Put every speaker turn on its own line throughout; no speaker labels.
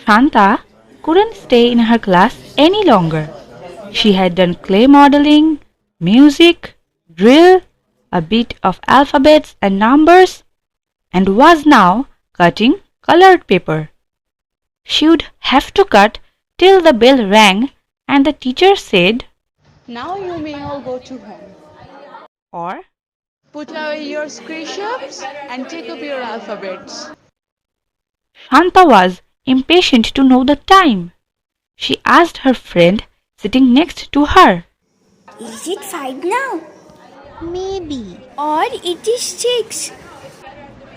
Shanta couldn't stay in her class any longer. She had done clay modeling, music, drill, a bit of alphabets and numbers, and was now cutting colored paper. She would have to cut till the bell rang and the teacher said,
"Now you may all go to home.
or
Put away your scratch-ups and take up your alphabets."
Shanta was impatient to know the time. She asked her friend sitting next to her.
Is it 5 now?
Maybe.
Or it is 6?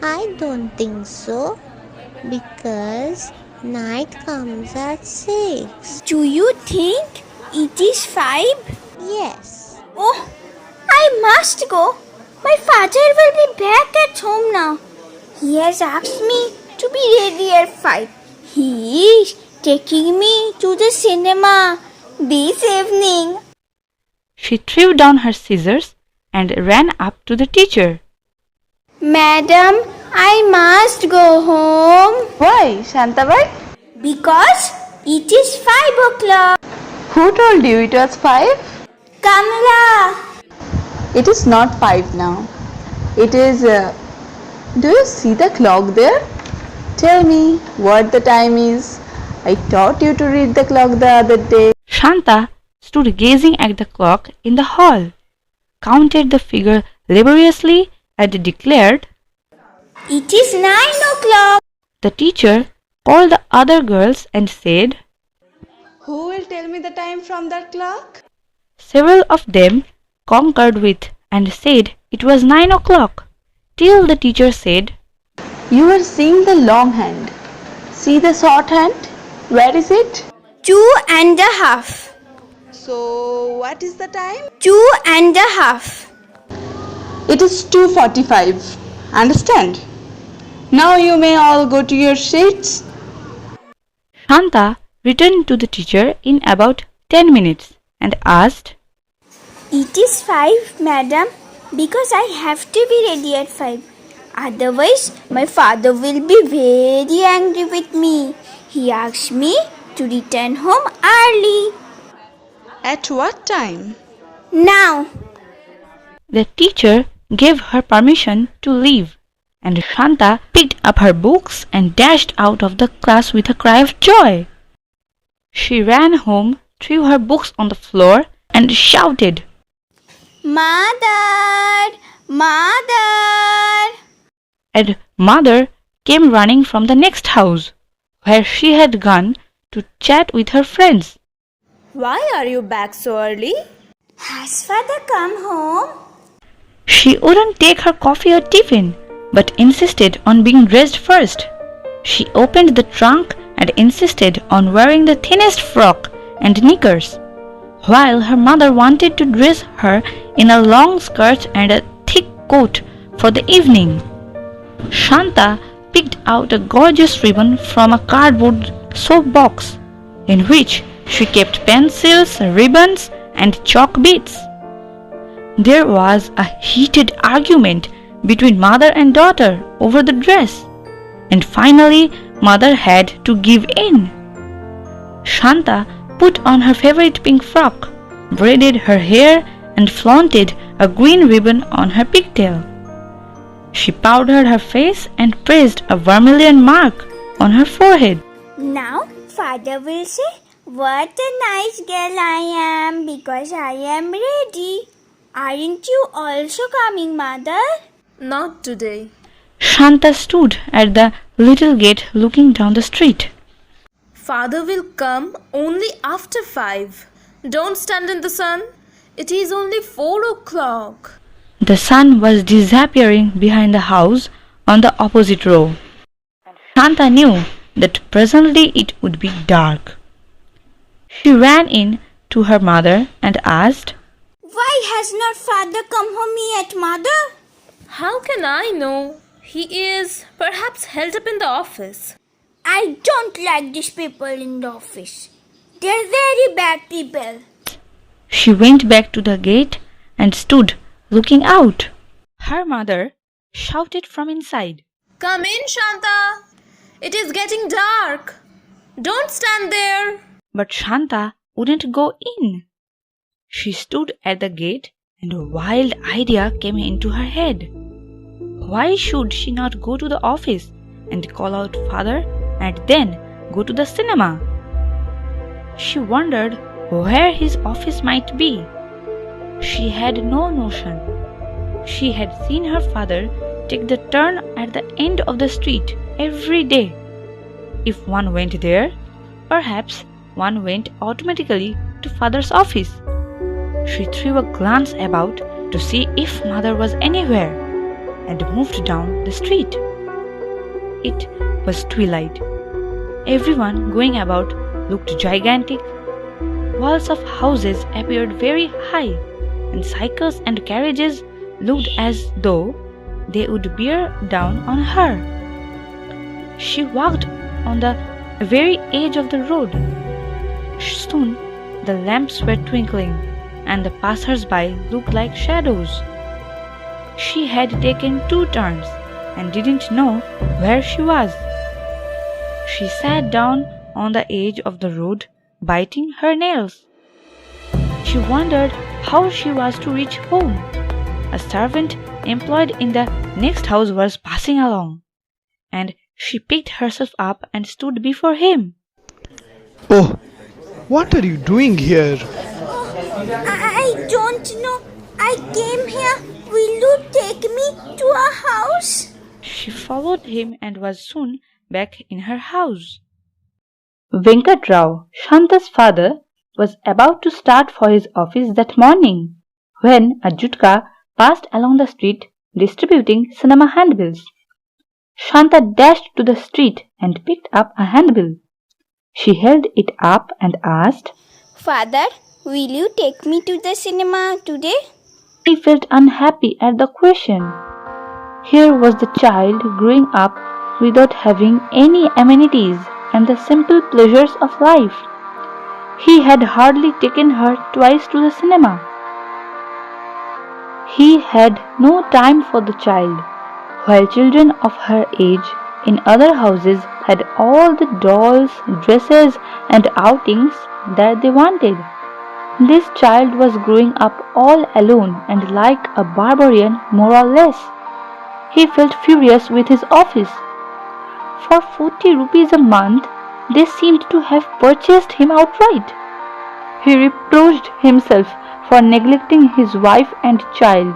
I don't think so. Because night comes at 6.
Do you think it is 5?
Yes.
Oh, I must go. My father will be back at home now. He has asked me to be ready at 5. He is taking me to the cinema this evening.
She threw down her scissors and ran up to the teacher.
Madam, I must go home.
Why, Shantabai?
Because it is 5 o'clock.
Who told you it was 5?
Kamala.
It is not 5 now. It is... do you see the clock there? Tell me what the time is. I taught you to read the clock the other day.
Shanta stood gazing at the clock in the hall, counted the figure laboriously, and declared,
It is 9 o'clock.
The teacher called the other girls and said,
Who will tell me the time from that clock?
Several of them concurred with and said it was 9 o'clock, till the teacher said,
You are seeing the long hand. See the short hand? Where is it?
2.5.
So, what is the time?
2.5.
It is 2:45. Understand? Now you may all go to your seats.
Shanta returned to the teacher in about 10 minutes and asked,
It is 5, madam, because I have to be ready at 5. Otherwise, my father will be very angry with me. He asked me to return home early.
At what time?
Now,
The teacher gave her permission to leave, and Shanta picked up her books and dashed out of the class with a cry of joy. She ran home, threw her books on the floor, and shouted,
Mother! Mother!
And Mother came running from the next house, where she had gone to chat with her friends.
Why are you back so early?
Has father come home?
She wouldn't take her coffee or tiffin, but insisted on being dressed first. She opened the trunk and insisted on wearing the thinnest frock and knickers, while her mother wanted to dress her in a long skirt and a thick coat for the evening. Shanta picked out a gorgeous ribbon from a cardboard soap box in which she kept pencils, ribbons, and chalk bits. There was a heated argument between mother and daughter over the dress, and finally mother had to give in. Shanta put on her favorite pink frock, braided her hair, and flaunted a green ribbon on her pigtail. She powdered her face and pressed a vermilion mark on her forehead.
Now father will say, "What a nice girl I am because I am ready." Aren't you also coming, mother?
Not today.
Shanta stood at the little gate looking down the street.
Father will come only after 5. Don't stand in the sun. It is only 4 o'clock.
The sun was disappearing behind the house on the opposite row, and Shanta knew that presently it would be dark. She ran in to her mother and asked,
Why has not father come home yet, mother?
How can I know? He is perhaps held up in the office.
I don't like these people in the office. They're very bad people.
She went back to the gate and stood looking out. Her mother shouted from inside,
Come in, Shanta. It is getting dark. Don't stand there.
but Shanta wouldn't go in. She stood at the gate and a wild idea came into her head. Why should she not go to the office and call out father and then go to the cinema? She wondered where his office might be. She had no notion. She had seen her father take the turn at the end of the street every day. If one went there, perhaps one went automatically to father's office. She threw a glance about to see if mother was anywhere and moved down the street. It was twilight. Everyone going about looked gigantic. Walls of houses appeared very high, and cycles and carriages looked as though they would bear down on her. She walked on the very edge of the road. Soon the lamps were twinkling, and the passers-by looked like shadows. She had taken 2 turns and didn't know where she was. She sat down on the edge of the road, biting her nails. She wondered how she was to reach home. A servant employed in the next house was passing along, and she picked herself up and stood before him.
Oh, what are you doing here?
I don't know. I came here. Will you take me to a house?
She followed him and was soon back in her house. Venkatrao, Shanta's father, was about to start for his office that morning when a jutka passed along the street distributing cinema handbills. Shanta dashed to the street and picked up a handbill. She held it up and asked,
Father, will you take me to the cinema today?
He felt unhappy at the question. Here was the child growing up without having any amenities and the simple pleasures of life. He had hardly taken her twice to the cinema. He had no time for the child, while children of her age in other houses had all the dolls, dresses, and outings that they wanted. This child was growing up all alone and like a barbarian more or less. He felt furious with his office. For 40 rupees a month, they seemed to have purchased him outright. He reproached himself for neglecting his wife and child.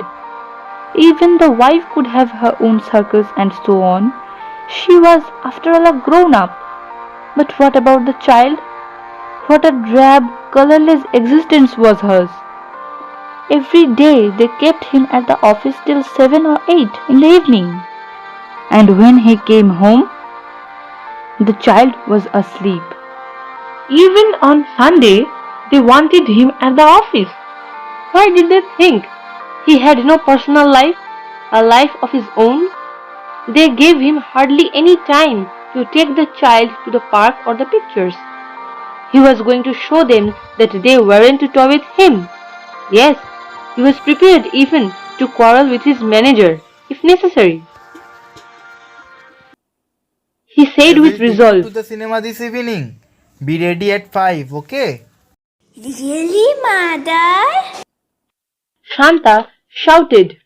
Even the wife could have her own circles and so on. She was, after all, a grown-up. But what about the child? What a drab, colorless existence was hers. Every day they kept him at the office till 7 or 8 in the evening. And when he came home, the child was asleep. Even on Sunday, they wanted him at the office. Why did they think he had no personal life, a life of his own? They gave him hardly any time to take the child to the park or the pictures. He was going to show them that they weren't to toy with him. Yes, he was prepared even to quarrel with his manager, if necessary. He
I
said
will
with
take you
resolve.
to the cinema this evening. Be ready at 5, okay?
Really, Mother?
Shanta shouted.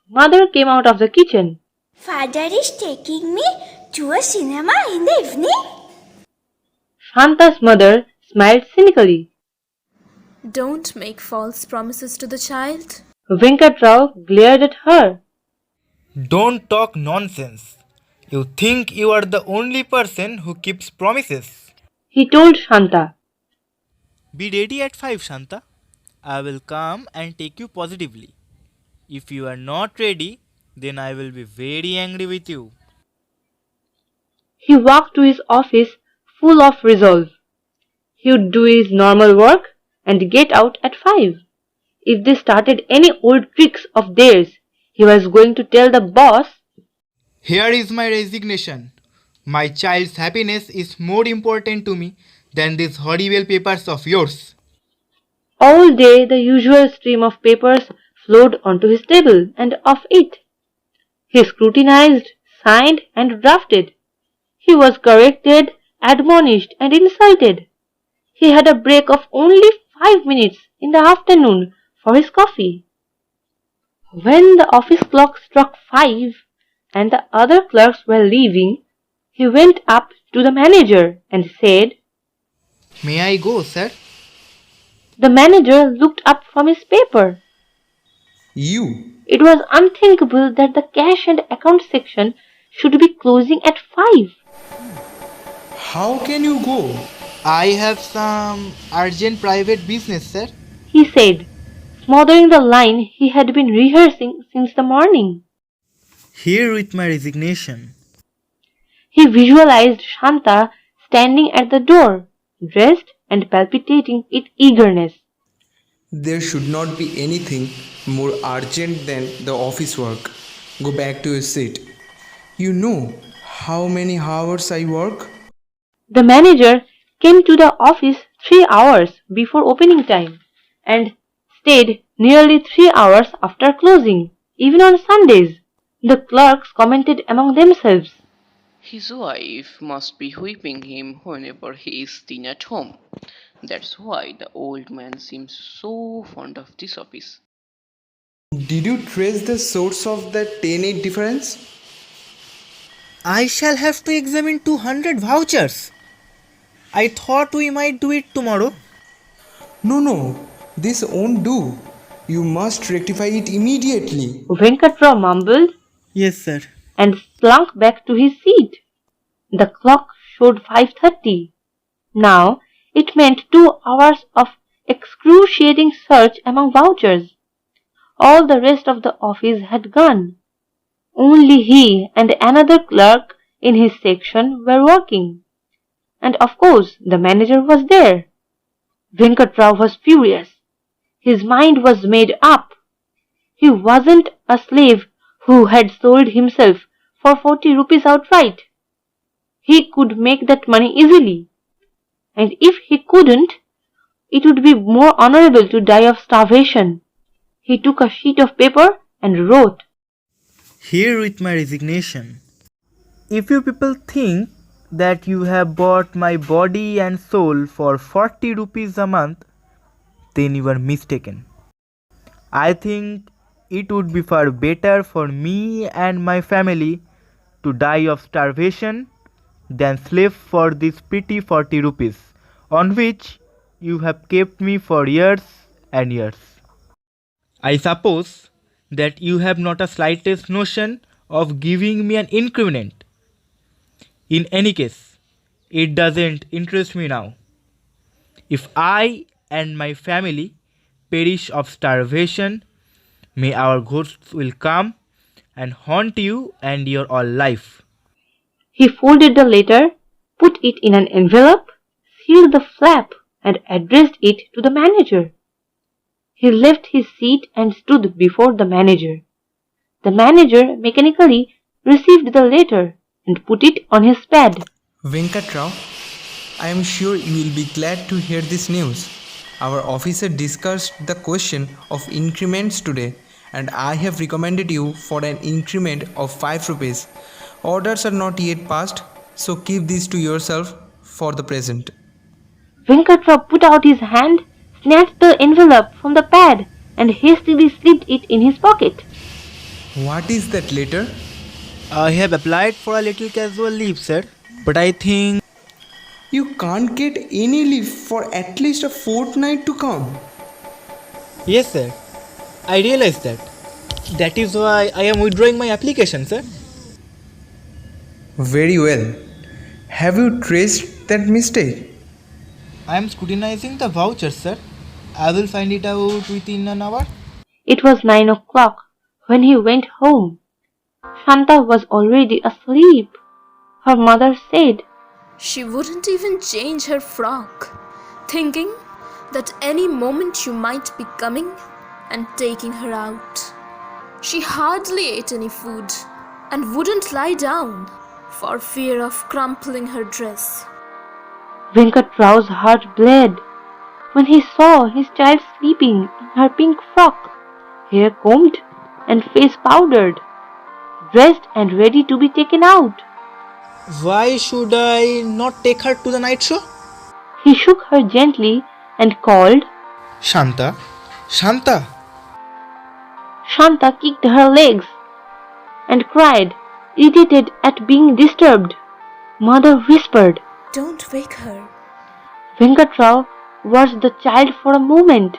Mother came out of the kitchen.
Father is taking me to a cinema in the evening?
Shanta's mother smiled cynically.
Don't make false promises to the child.
Venkatrao glared at her.
Don't talk nonsense. You think you are the only person who keeps promises.
He told Shanta.
Be ready at 5, Shanta. I will come and take you positively. If you are not ready, then I will be very angry with you.
He walked to his office full of resolve. He would do his normal work and get out at 5. If they started any old tricks of theirs, he was going to tell the boss.
Here is my resignation. My child's happiness is more important to me than these horrible papers of yours.
All day the usual stream of papers flowed onto his table and off it. He scrutinized, signed, and drafted. He was corrected, admonished, and insulted. He had a break of only 5 minutes in the afternoon for his coffee. When the office clock struck 5 and the other clerks were leaving, he went up to the manager and said.
May I go, sir?
The manager looked up from his paper.
You?
It was unthinkable that the cash and account section should be closing at 5.
How can you go?
I have some urgent private business, sir.
He said, smothering the line he had been rehearsing since the morning.
Here with my resignation.
He visualized Shanta standing at the door, dressed and palpitating with eagerness.
There should not be anything more urgent than the office work. Go back to your seat. You know how many hours I work?
The manager came to the office 3 hours before opening time and stayed nearly 3 hours after closing, even on Sundays. The clerks commented among themselves.
His wife must be whipping him whenever he is seen at home. That's why the old man seems so fond of this office.
Did you trace the source of the 10-8 difference?
I shall have to examine 200 vouchers. I thought we might do it tomorrow.
No, this won't do. You must rectify it immediately.
Venkatrao mumbled
Yes, sir.
and slunk back to his seat. The clock showed 5:30. Now it meant 2 hours of excruciating search among vouchers. All the rest of the office had gone. Only he and another clerk in his section were working. And of course the manager was there. Venkatrao was furious. His mind was made up. He wasn't a slave who had sold himself for 40 rupees outright. He could make that money easily. And if he couldn't, it would be more honorable to die of starvation. He took a sheet of paper and wrote.
Here with my resignation. If you people think that you have bought my body and soul for 40 rupees a month, then you are mistaken. I think it would be far better for me and my family to die of starvation than slave for this pretty 40 rupees on which you have kept me for years and years. I suppose that you have not a slightest notion of giving me an increment. In any case, it doesn't interest me now. If I and my family perish of starvation, may our ghosts will come and haunt you and your all life.
He folded the letter, put it in an envelope, sealed the flap, and addressed it to the manager. He left his seat and stood before the manager. The manager mechanically received the letter and put it on his bed.
Venkatrao, I am sure you will be glad to hear this news. Our officer discussed the question of increments today, and I have recommended you for an increment of 5 rupees. Orders are not yet passed, so keep these to yourself for the present.
Venkatrao put out his hand, snatched the envelope from the pad, and hastily slipped it in his pocket.
What is that letter?
I have applied for a little casual leave, sir. But I think
You can't get any leave for at least a fortnight to come.
yes, sir. I realize that. That is why I am withdrawing my application, sir.
Very well. Have you traced that mistake?
I am scrutinizing the voucher, sir. I will find it out within an hour.
It was 9 o'clock when he went home. Shanta was already asleep. Her mother said,
She wouldn't even change her frock, thinking that any moment you might be coming and taking her out. She hardly ate any food and wouldn't lie down for fear of crumpling her dress.
Venkatrao's heart bled when he saw his child sleeping in her pink frock, hair combed and face powdered, dressed and ready to be taken out.
Why should I not take her to the night show?
He shook her gently and called.
Shanta, Shanta.
Shanta kicked her legs and cried, irritated at being disturbed. Mother whispered.
Don't wake her.
Venkatrao watched the child for a moment.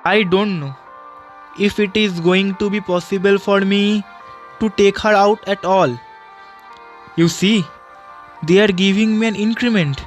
I don't know if it is going to be possible for me to take her out at all. You see, they are giving me an increment.